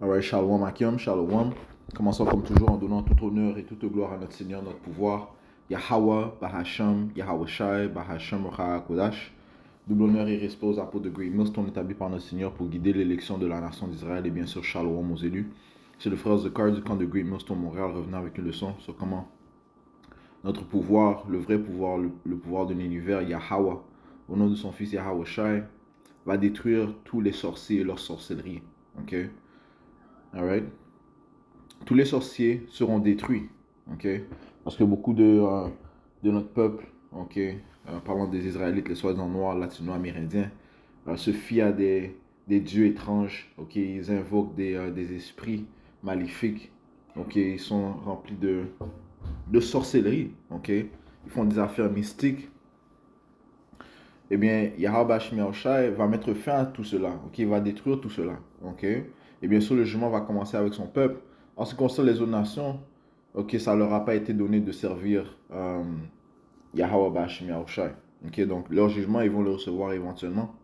Alright, Shalom Akim, Shalom. Commençons comme toujours en donnant tout honneur et toute gloire à notre Seigneur, notre pouvoir. Yahweh, Bahasham, Yahweh Shai, Bahasham, Raha Kodash. Double honneur et respect aux apôtres de Great Millstone établis par notre Seigneur pour guider l'élection de la nation d'Israël et bien sûr Shalom aux élus. C'est le frère Zekar du camp de Great Millstone Montréal revenant avec une leçon sur comment notre pouvoir, le vrai pouvoir, le pouvoir de l'univers, Yahweh, au nom de son fils Yahweh Shai, va détruire tous les sorciers et leur sorcellerie. Ok? Alright? Tous les sorciers seront détruits. Ok? Parce que beaucoup de notre peuple, ok, parlant des Israélites, les soi-disant noirs, latino-amérindiens, se fient à des dieux étranges. Ok? Ils invoquent des esprits maléfiques. Ok? Ils sont remplis de sorcellerie. Ok? Ils font des affaires mystiques. Eh bien, Yahweh Shai va mettre fin à tout cela. Ok? Il va détruire tout cela. Ok? Et bien sûr, le jugement va commencer avec son peuple. En ce qui concerne les autres nations, ok, ça ne leur a pas été donné de servir Yahweh Shai. Ok? Donc, leur jugement, ils vont le recevoir éventuellement.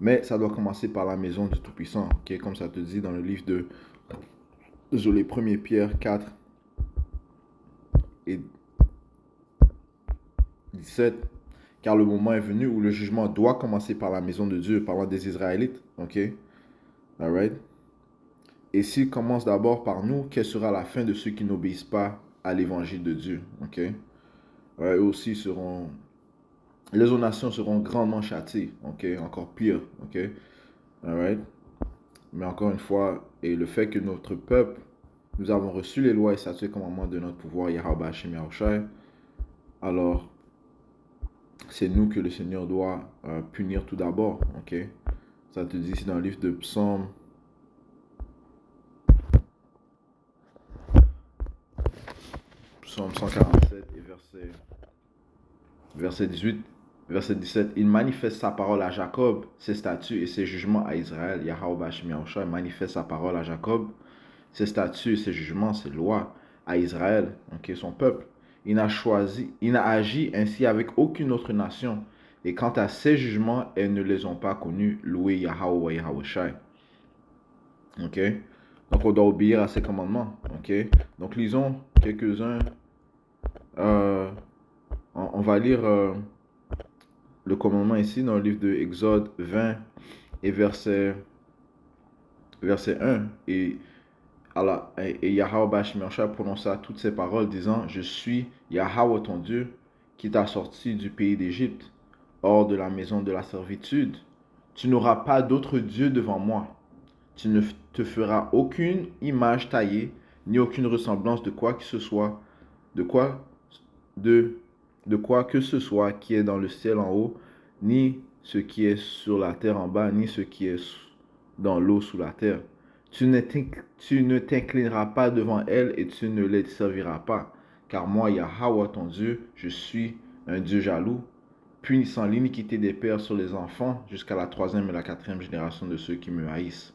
Mais ça doit commencer par la maison du Tout-Puissant. Ok? Comme ça te dit dans le livre de Désolé, 1 Pierre 4 et 17. Car le moment est venu où le jugement doit commencer par la maison de Dieu, parlant des Israélites. Ok? Alright? Et s'il commence d'abord par nous, quelle sera la fin de ceux qui n'obéissent pas à l'évangile de Dieu? Ok? Eux aussi seront. Les autres nations seront grandement châtiées. Ok? Encore pire. Ok? Alright? Mais encore une fois, et le fait que notre peuple, nous avons reçu les lois et statuts et commandements de notre pouvoir, Yahweh Hashem Yahushai, alors c'est nous que le Seigneur doit punir tout d'abord. Ok? Ça te dit ici dans le livre de Psaume. Psaume 147 et verset 18, verset 17. Il manifeste sa parole à Jacob, ses statuts et ses jugements à Israël. Yahweh Hashem Yahushua manifeste sa parole à Jacob, ses statuts, ses jugements, ses lois à Israël, okay, son peuple. Il n'a agi ainsi avec aucune autre nation. Et quant à ses jugements, elles ne les ont pas connus. Loué Yahweh Yahushua. Ok? Donc on doit obéir à ses commandements. Ok? Donc lisons quelques-uns. On va lire le commandement ici dans le livre de Exode 20 et verset 1. Et Yahweh Bashmiachah prononça toutes ces paroles disant: Je suis Yahweh ton Dieu qui t'a sorti du pays d'Égypte, hors de la maison de la servitude. Tu n'auras pas d'autre Dieu devant moi. Tu ne te feras aucune image taillée, ni aucune ressemblance de quoi que ce soit, de quoi que ce soit qui est dans le ciel en haut, ni ce qui est sur la terre en bas, ni ce qui est dans l'eau sous la terre. Tu ne t'inclineras pas devant elles et tu ne les serviras pas. Car moi, Yahweh ton Dieu, je suis un Dieu jaloux, punissant l'iniquité des pères sur les enfants jusqu'à la 3e et la 4e génération de ceux qui me haïssent,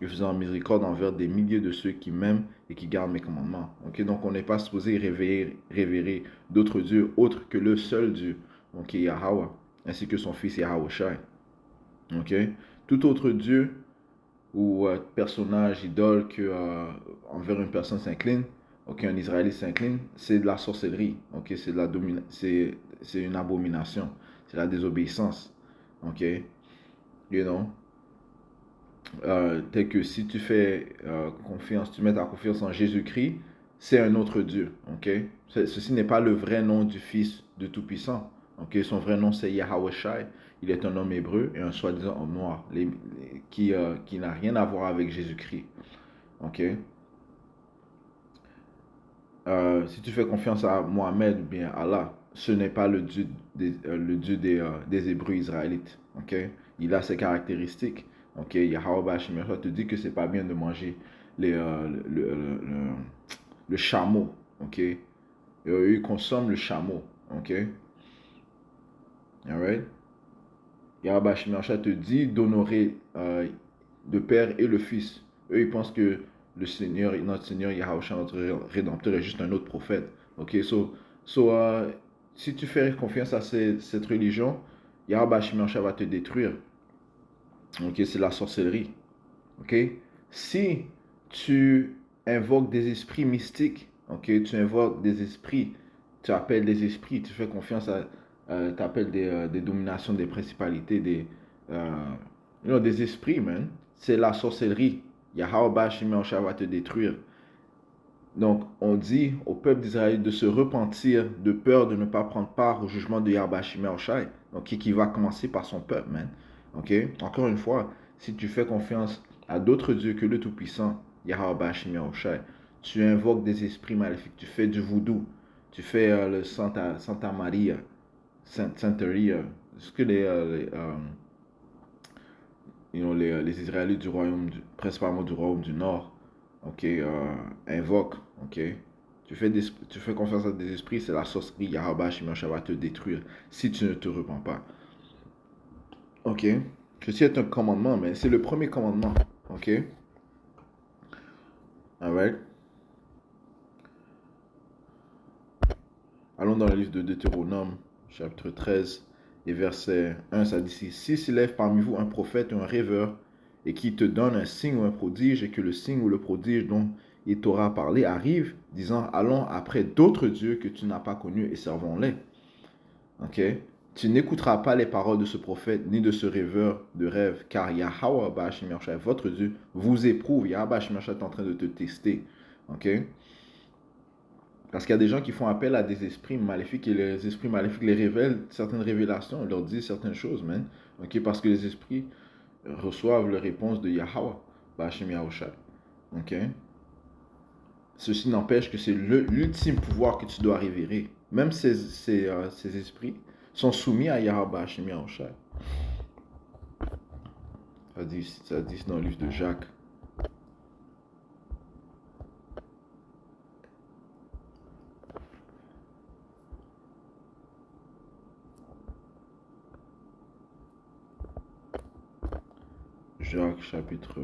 et faisant miséricorde envers des milliers de ceux qui m'aiment et qui gardent mes commandements. Okay? Donc on n'est pas supposé révérer d'autres dieux autres que le seul Dieu, okay, Yahweh, ainsi que son fils Yahweh Shai. Okay? Tout autre Dieu ou personnage, idole que envers une personne s'incline, okay, un Israélite s'incline, c'est de la sorcellerie, okay? C'est une abomination, c'est la désobéissance. Okay? You know? Tel que si tu fais confiance, tu mets ta confiance en Jésus-Christ, c'est un autre Dieu. Okay? Ceci n'est pas le vrai nom du Fils de Tout-Puissant. Okay? Son vrai nom, c'est Yahweh Shai. Il est un homme hébreu et un soi-disant homme noir, qui n'a rien à voir avec Jésus-Christ. Okay? Si tu fais confiance à Mohamed ou bien Allah, ce n'est pas le Dieu des Hébreux israélites. Okay? Il a ses caractéristiques. Ok, Yahweh Bashimir te dit que c'est pas bien de manger le chameau. Ok, ils consomment le chameau. Ok, alright. Yahweh Bashimir te dit d'honorer le Père et le Fils. Eux, ils pensent que le Seigneur, notre Seigneur Yahweh, notre Rédempteur, est juste un autre prophète. Ok, si tu fais confiance à cette religion, Yahweh Bashimir va te détruire. Ok, c'est la sorcellerie. Ok? Si tu invoques des esprits mystiques, ok, tu invoques des esprits, tu appelles des esprits, tu fais confiance à, tu appelles des dominations, des principalités, des esprits, man. C'est la sorcellerie. Yahweh Bashimosha va te détruire. Donc, on dit au peuple d'Israël de se repentir de peur de ne pas prendre part au jugement de Yahweh Shai. Donc, qui va commencer par son peuple, man. Ok? Encore une fois, si tu fais confiance à d'autres dieux que le Tout-Puissant, Yahweh Shai, tu invoques des esprits maléfiques, tu fais du voodoo, tu fais le Santa Maria, Santeria, ce que les Israélites du royaume, principalement du royaume du Nord, ok, invoquent, ok. Tu fais confiance à des esprits, c'est la sorcellerie, Yahweh Shimosha va te détruire si tu ne te repens pas. Ok. Ceci est un commandement, mais c'est le premier commandement, ok. Alright. Allons dans le livre de Deutéronome, chapitre 13, et verset 1, ça dit ici, si s'élève parmi vous un prophète ou un rêveur, et qui te donne un signe ou un prodige, et que le signe ou le prodige dont il t'aura parlé arrive, disant, allons après d'autres dieux que tu n'as pas connus et servons-les. Ok? Tu n'écouteras pas les paroles de ce prophète, ni de ce rêveur de rêve, car Yahweh Bashim votre Dieu, vous éprouve. Yahweh Bashim est en train de te tester. Ok? Parce qu'il y a des gens qui font appel à des esprits maléfiques et les esprits maléfiques les révèlent certaines révélations, ils leur disent certaines choses, man. Ok, parce que les esprits reçoivent les réponses de Yahweh, Bashim Yahushai. Ok. Ceci n'empêche que c'est l'ultime pouvoir que tu dois révérer. Même ces esprits sont soumis à Yahweh Bashim Yahushai. Ça dit dans le livre de Jacques. Jacques chapitre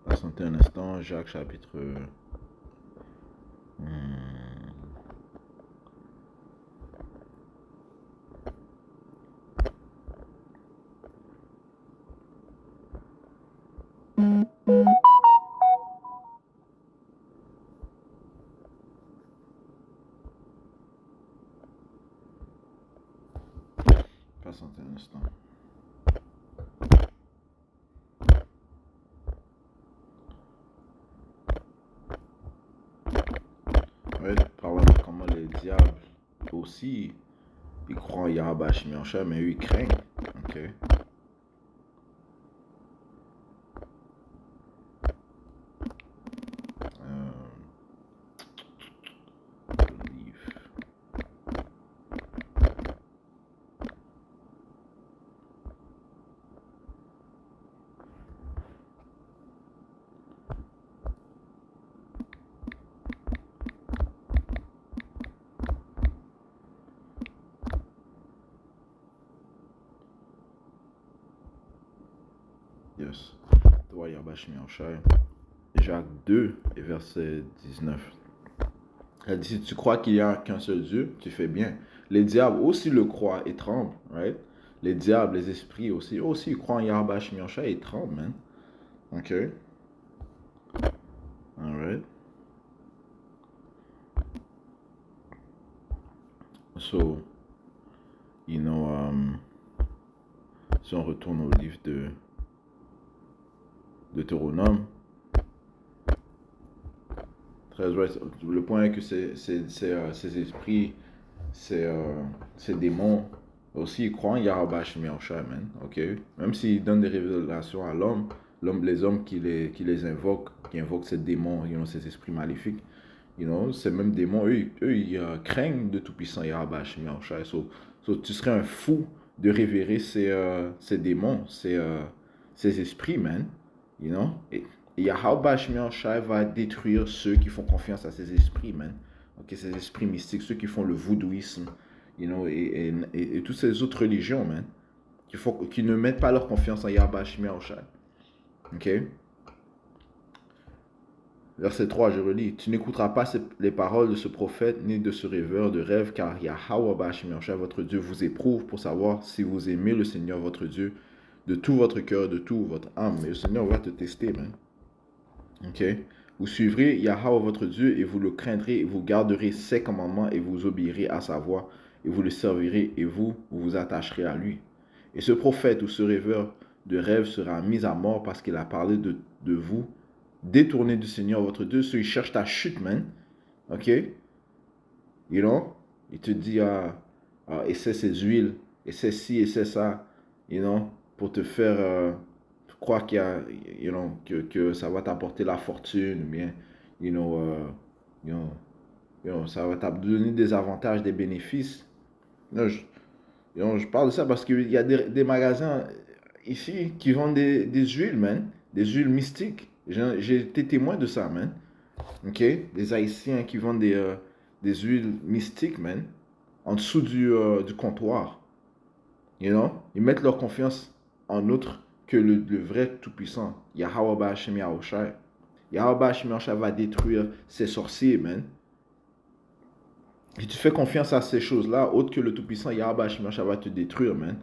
patientez un instant, Jacques chapitre patientez un instant. Ouais, parlant de comment les diables aussi, ils croient en Yahweh Shimon, mais eux ils craignent. Ok. Yes. Toi, Yahweh Shimon, Jacques 2 et verset 19. Elle dit, si tu crois qu'il n'y a qu'un seul Dieu, tu fais bien. Les diables aussi le croient et tremblent, right? Les diables, les esprits aussi, ils croient en Yahweh Shimon et tremblent, man. Ok? Alright. So, you know, si on retourne au livre de Deutéronome 13, ouais, le point est que ces esprits, ces démons, aussi ils croient en Yahweh Shimon, man, ok? Même s'ils donnent des révélations à l'homme, les hommes qui les invoquent, qui invoquent ces démons, ces esprits maléfiques, ces mêmes démons, eux ils craignent de tout-puissant Yahweh Shimon. So, tu serais un fou de révérer ces démons, ces esprits, man. You know? Et Yahweh Shemiah Shai va détruire ceux qui font confiance à ces esprits, man. Ok, ces esprits mystiques, ceux qui font le voodooisme, you know, et toutes ces autres religions, man, qui ne mettent pas leur confiance en Yahweh Shemiah Shai. Ok? Verset 3, je relis. Tu n'écouteras pas les paroles de ce prophète ni de ce rêveur de rêve, car Yahweh Shemiah Shai, votre Dieu, vous éprouve pour savoir si vous aimez le Seigneur, votre Dieu, de tout votre cœur, de toute votre âme. Mais le Seigneur va te tester, man. Ok? Vous suivrez Yahweh votre Dieu et vous le craindrez et vous garderez ses commandements et vous obéirez à sa voix et vous le servirez et vous vous attacherez à lui. Et ce prophète ou ce rêveur de rêve sera mis à mort parce qu'il a parlé de vous, détourné du Seigneur votre Dieu. Ceux qui cherchent ta chute, man. Ok? You know? Il te dit, essaie ces huiles, essaie ci, essaie ça, you know, pour te faire croire qu'il y a, you know, que ça va t'apporter la fortune, ou bien, you know, you know, you know, ça va te donner des avantages, des bénéfices. Non, je parle de ça parce qu'il y a des magasins ici qui vendent des huiles, man, des huiles mystiques. J'ai été témoin de ça, man. Ok? Des Haïtiens qui vendent des huiles mystiques, man, en dessous du comptoir. You know? Ils mettent leur confiance en autre que le vrai Tout-Puissant, Yahweh Hashem Yahushai. Yahweh Hashem Yahushai va détruire ces sorciers, man. Si tu fais confiance à ces choses-là, autre que le Tout-Puissant, Yahweh Hashem Yahushai va te détruire, man.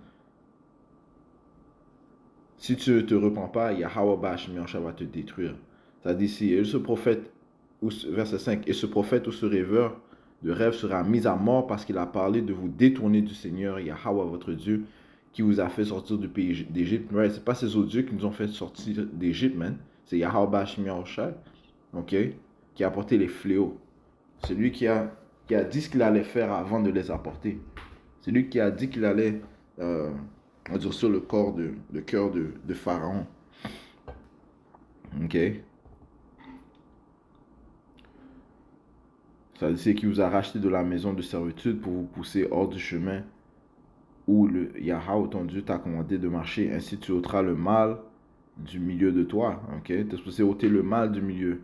Si tu ne te repens pas, Yahweh Hashem Yahushai va te détruire. Ça dit ici, et ce prophète, verset 5, et ce prophète ou ce rêveur de rêve sera mis à mort parce qu'il a parlé de vous détourner du Seigneur, Yahweh votre Dieu, qui vous a fait sortir du pays d'Égypte. Right? Ce n'est pas ces autres dieux qui nous ont fait sortir d'Égypte, man. C'est Yahweh Hashem Yahushai, ok, qui a apporté les fléaux. C'est lui qui a dit ce qu'il allait faire avant de les apporter. C'est lui qui a dit qu'il allait endurcir le cœur de Pharaon. Ok. Ça dit qu'il vous a racheté de la maison de servitude pour vous pousser hors du chemin où le Yahweh ton Dieu t'a commandé de marcher. Ainsi tu ôteras le mal du milieu de toi. Ok. Tu es supposé ôter le mal du milieu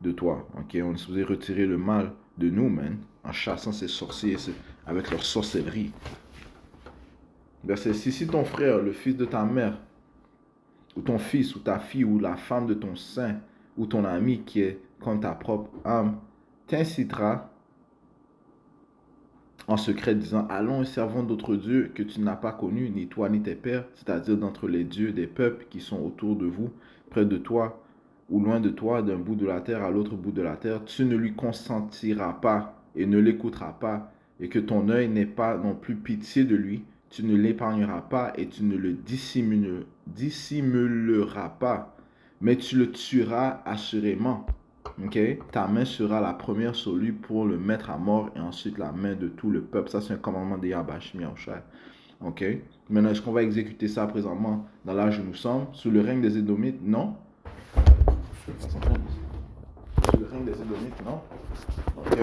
de toi. Ok. On est supposé retirer le mal de nous, man, en chassant ces sorciers avec leur sorcellerie. Verset 6. Si ton frère, le fils de ta mère, ou ton fils, ou ta fille, ou la femme de ton sein, ou ton ami qui est comme ta propre âme, t'incitera en secret, disant, allons et servons d'autres dieux que tu n'as pas connus, ni toi ni tes pères, c'est-à-dire d'entre les dieux des peuples qui sont autour de vous, près de toi, ou loin de toi, d'un bout de la terre à l'autre bout de la terre, tu ne lui consentiras pas et ne l'écouteras pas, et que ton œil n'ait pas non plus pitié de lui, tu ne l'épargneras pas et tu ne le dissimuleras pas, mais tu le tueras assurément. Okay? Ta main sera la première sur lui pour le mettre à mort et ensuite la main de tout le peuple. Ça, c'est un commandement de Yahweh Shemiah Shai. Ok? Maintenant, est-ce qu'on va exécuter ça présentement dans l'âge où nous sommes, sous le règne des Édomites? Non. Sous le règne des Édomites? Non. Ok?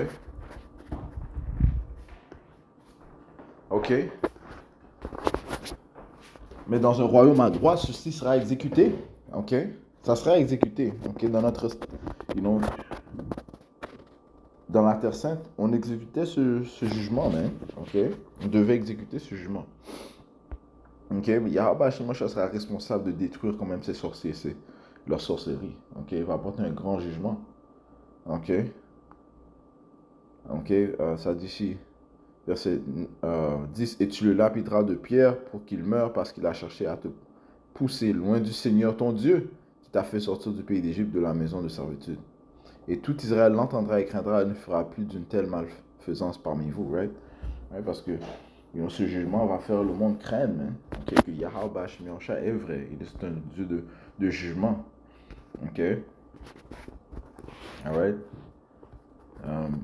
Ok? Mais dans un royaume à droit, ceci sera exécuté. Ok? Ça sera exécuté. Ok? Dans notre... You know, dans la Terre Sainte, on exécutait ce jugement, man. Ok? On devait exécuter ce jugement. Ok? Yahweh Hashem sera responsable de détruire quand même ces sorciers, leur sorcellerie. Ok? Il va apporter un grand jugement. Ok? Ok? Ça dit ici, verset 10, et tu le lapideras de pierre pour qu'il meure parce qu'il a cherché à te pousser loin du Seigneur ton Dieu qui t'a fait sortir du pays d'Égypte, de la maison de servitude. Et tout Israël l'entendra et craindra et ne fera plus d'une telle malfaisance parmi vous, right? Right? Parce que ce jugement va faire le monde craindre, man. Okay? Que Yahweh Hashem est vrai. Il est un Dieu de jugement. Ok? Alright?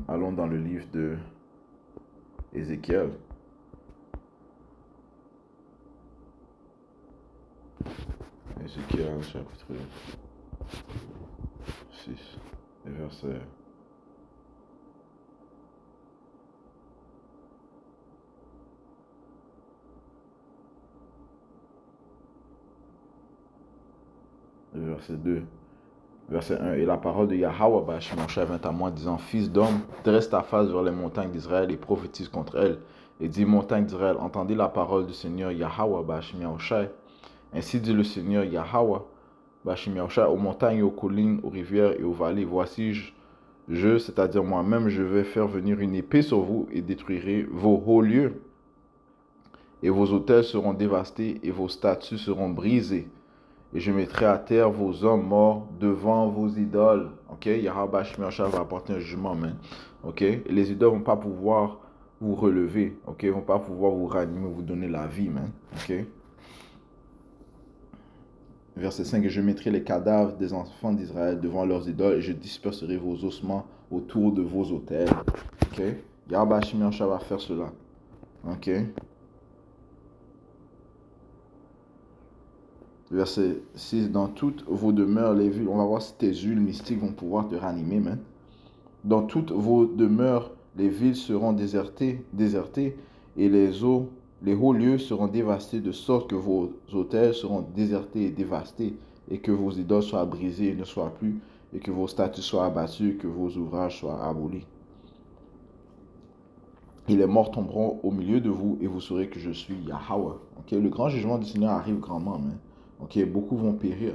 Allons dans le livre de Ézéchiel. Ézéchiel, chapitre 6, verset. Verset 2. Verset 1. Et la parole de Yahweh Bashim Moshe vint à moi, disant, Fils d'homme, dresse ta face vers les montagnes d'Israël et prophétise contre elles. Et dis, montagnes d'Israël, entendez la parole du Seigneur Yahweh Bashim Moshe. Ainsi dit le Seigneur Yahweh Bashim Moshe, aux montagnes, aux collines, aux rivières et aux vallées. Voici, c'est-à-dire moi-même, je vais faire venir une épée sur vous et détruirai vos hauts lieux. Et vos autels seront dévastés et vos statues seront brisées. Et je mettrai à terre vos hommes morts devant vos idoles. Ok? Yahweh Bashim Moshe va apporter un jugement, man. Ok? Et les idoles ne vont pas pouvoir vous relever. Ok? Ils ne vont pas pouvoir vous ranimer, vous donner la vie, man. Ok? Verset 5, et je mettrai les cadavres des enfants d'Israël devant leurs idoles et je disperserai vos ossements autour de vos autels. Ok? Yahweh Bashim Moshe va faire cela. Ok? Verset 6, dans toutes vos demeures, les villes, on va voir si tes huiles mystiques vont pouvoir te ranimer, man. Dans toutes vos demeures, les villes seront désertées, et les hauts lieux seront dévastés, de sorte que vos autels seront désertés et dévastés, et que vos idoles soient brisées et ne soient plus, et que vos statues soient abattues, que vos ouvrages soient abolis. Et les morts tomberont au milieu de vous, et vous saurez que je suis Yahweh. Okay? Le grand jugement du Seigneur arrive grandement, man. Okay? Beaucoup vont périr.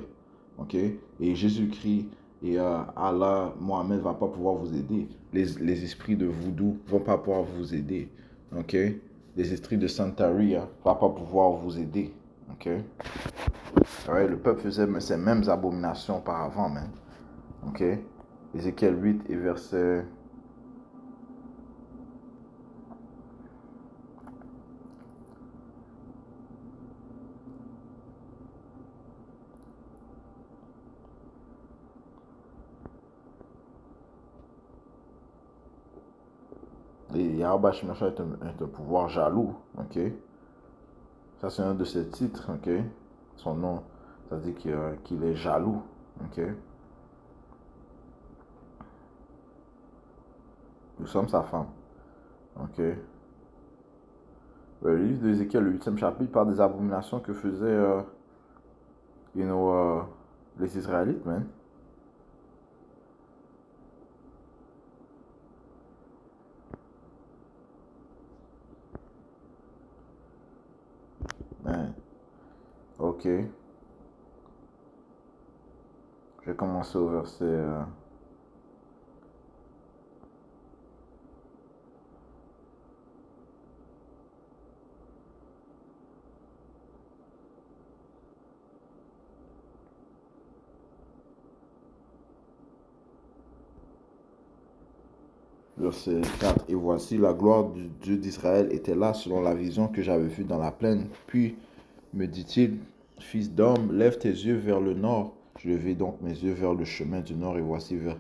Okay? Et Jésus-Christ et Allah, Mohamed ne va pas pouvoir vous aider. Les esprits de voodoo ne vont pas pouvoir vous aider. Okay? Les esprits de Santeria ne vont pas pouvoir vous aider. Okay? Ouais, le peuple faisait ces mêmes abominations auparavant, man. Okay? Ézéchiel 8 et verset... Et Yahweh Bashim Moshe est un pouvoir jaloux. Ok? Ça, c'est un de ses titres. Ok? Son nom, ça dit qu'il est jaloux. Ok? Nous sommes sa femme. Ok? Le livre d'Ézéchiel, le 8e chapitre, parle des abominations que faisaient les Israélites, man. Man. Ok. Je vais commencer au verset... Verset 4. Et voici, la gloire du Dieu d'Israël était là selon la vision que j'avais vue dans la plaine. Puis me dit-il, fils d'homme, lève tes yeux vers le nord. Je levai donc mes yeux vers le chemin du nord et voici vers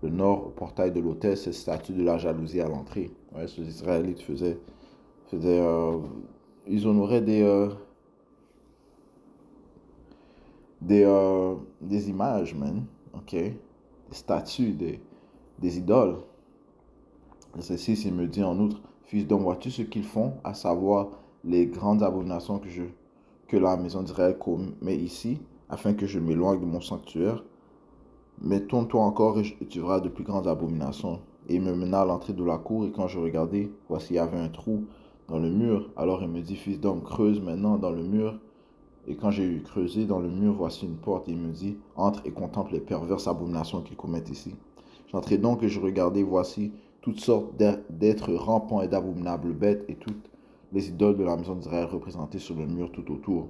le nord, au portail de l'autel, cette statue de la jalousie à l'entrée. Ouais, ces Israélites ils honoraient des images, man. Ok? Des statues, des idoles. Verset 6, il me dit en outre, fils d'homme, vois-tu ce qu'ils font, à savoir les grandes abominations que la maison d'Israël commet ici, afin que je m'éloigne de mon sanctuaire? Mais tourne-toi encore et tu verras de plus grandes abominations. Et il me mena à l'entrée de la cour, et quand je regardai, voici, il y avait un trou dans le mur. Alors il me dit, fils d'homme, creuse maintenant dans le mur. Et quand j'ai eu creusé dans le mur, voici une porte, et il me dit, entre et contemple les perverses abominations qu'ils commettent ici. J'entrai donc et je regardai, voici, toutes sortes d'êtres rampants et d'abominables bêtes, et toutes les idoles de la maison d'Israël représentées sur le mur tout autour.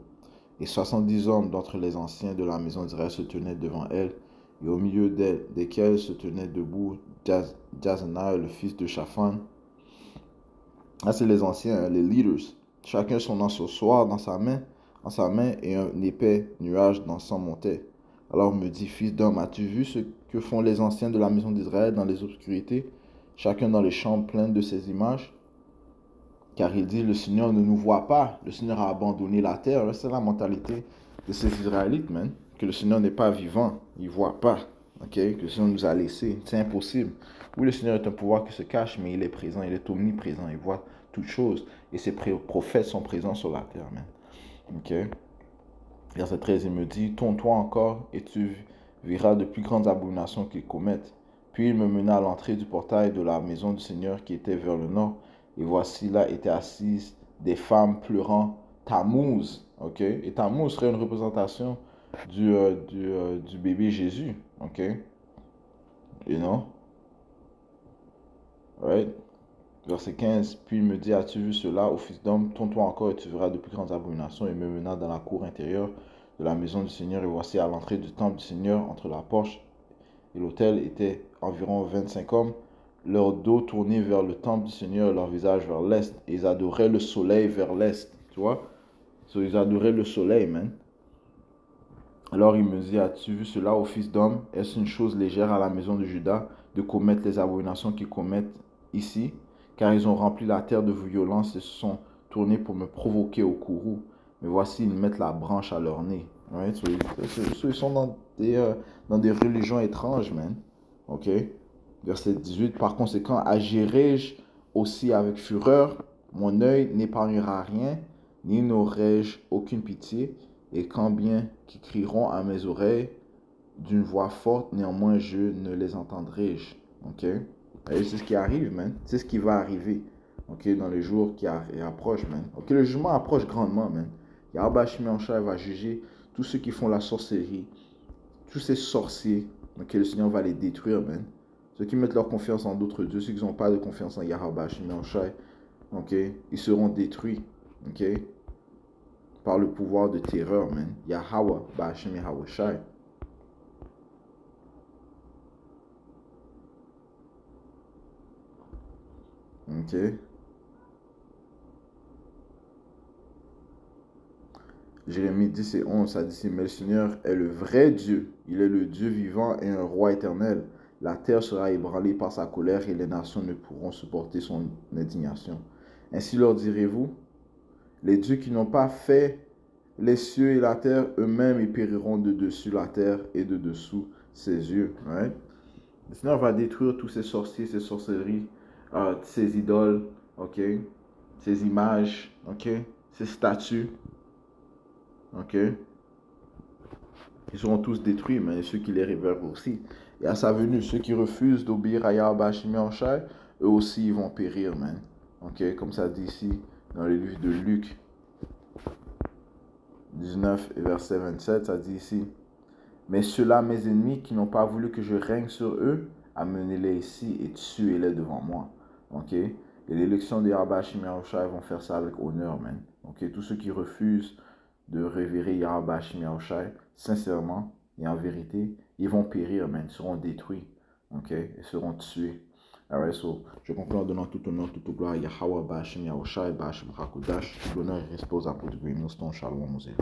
Et 70 hommes d'entre les anciens de la maison d'Israël se tenaient devant elle, et au milieu d'elle, desquels se tenait debout Jaznai, le fils de Shaphan. Là, c'est les anciens, les leaders. Chacun son encensoir dans sa main, et un épais nuage d'encens montait. Alors me dit, fils d'homme, as-tu vu ce que font les anciens de la maison d'Israël dans les obscurités, chacun dans les chambres pleines de ces images? Car il dit, le Seigneur ne nous voit pas, le Seigneur a abandonné la terre. C'est la mentalité de ces Israélites, man. Que le Seigneur n'est pas vivant, il ne voit pas. Okay? Que le Seigneur nous a laissés. C'est impossible. Oui, le Seigneur est un pouvoir qui se cache, mais il est présent, il est omniprésent, il voit toutes choses. Et ses prophètes sont présents sur la terre, man. Okay? Verset 13, il me dit, tourne-toi encore et tu verras de plus grandes abominations qu'ils commettent. Puis il me mena à l'entrée du portail de la maison du Seigneur qui était vers le nord. Et voici là étaient assises des femmes pleurant Tammuz. Ok? Et Tammuz serait une représentation du bébé Jésus. Ok? You know? Right? Verset 15, puis il me dit, as-tu vu cela, ô fils d'homme, tourne-toi encore et tu verras de plus grandes abominations. Et me mena dans la cour intérieure de la maison du Seigneur. Et voici à l'entrée du temple du Seigneur, entre la porche et l'autel, étaient environ 25 hommes, leur dos tourné vers le temple du Seigneur, leur visage vers l'est. Et ils adoraient le soleil vers l'est. Tu vois? So, ils adoraient le soleil, man. Alors il me dit, as-tu vu cela, ô fils d'homme? Est-ce une chose légère à la maison de Juda de commettre les abominations qu'ils commettent ici? Car ils ont rempli la terre de violence et se sont tournés pour me provoquer au courroux. Mais voici, ils mettent la branche à leur nez. Right? Ils sont dans des religions étranges, man. Ok? Verset 18. Par conséquent, agirai-je aussi avec fureur, mon œil n'épargnera rien, ni n'aurai-je aucune pitié, et quand bien qui crieront à mes oreilles d'une voix forte, néanmoins je ne les entendrai-je. Ok? Et c'est ce qui arrive, man. C'est ce qui va arriver. Ok? Dans les jours qui approchent, man. Ok? Le jugement approche grandement, man. Yahweh Shimei va juger tous ceux qui font la sorcellerie, tous ces sorciers. Ok? Le Seigneur va les détruire, man. Ceux qui mettent leur confiance en d'autres dieux, ceux qui n'ont pas de confiance en Yahweh Shimei, ok? Ils seront détruits. Ok? Par le pouvoir de terreur, man. Yahweh Ba'ashem Yahweh Shai. Ok. Jérémie 10 et 11, ça dit, mais le Seigneur est le vrai Dieu. Il est le Dieu vivant et un roi éternel. La terre sera ébranlée par sa colère et les nations ne pourront supporter son indignation. Ainsi leur direz-vous, les dieux qui n'ont pas fait les cieux et la terre, eux-mêmes, ils périront de dessus la terre et de dessous ses yeux. Right? Le Seigneur va détruire tous ces sorciers, ces sorcelleries, ces idoles, ok, ces images, ok, ces statues, ok. Ils seront tous détruits, mais ceux qui les révèrent aussi. Et à sa venue, ceux qui refusent d'obéir à Yahweh Shimei, eux aussi ils vont périr, man. Ok, comme ça dit ici dans le livre de Luc 19 et verset 27, ça dit ici, mais ceux-là, mes ennemis, qui n'ont pas voulu que je règne sur eux, amenez-les ici et tuez-les devant moi. Ok? Et l'élection des Yahweh Shimei vont faire ça avec honneur, man. Ok? Tous ceux qui refusent de révérer Yahweh Shimei sincèrement et en vérité, ils vont périr, man. Ils seront détruits. Ok? Ils seront tués. Alright, so, je conclue en donnant tout honneur, toute gloire à Yahweh Ba'ashem Yahushai, Ba'ashem Hakudash, tout l'honneur et respect aux apôtres de Green Millstone, Shalom, Moselle.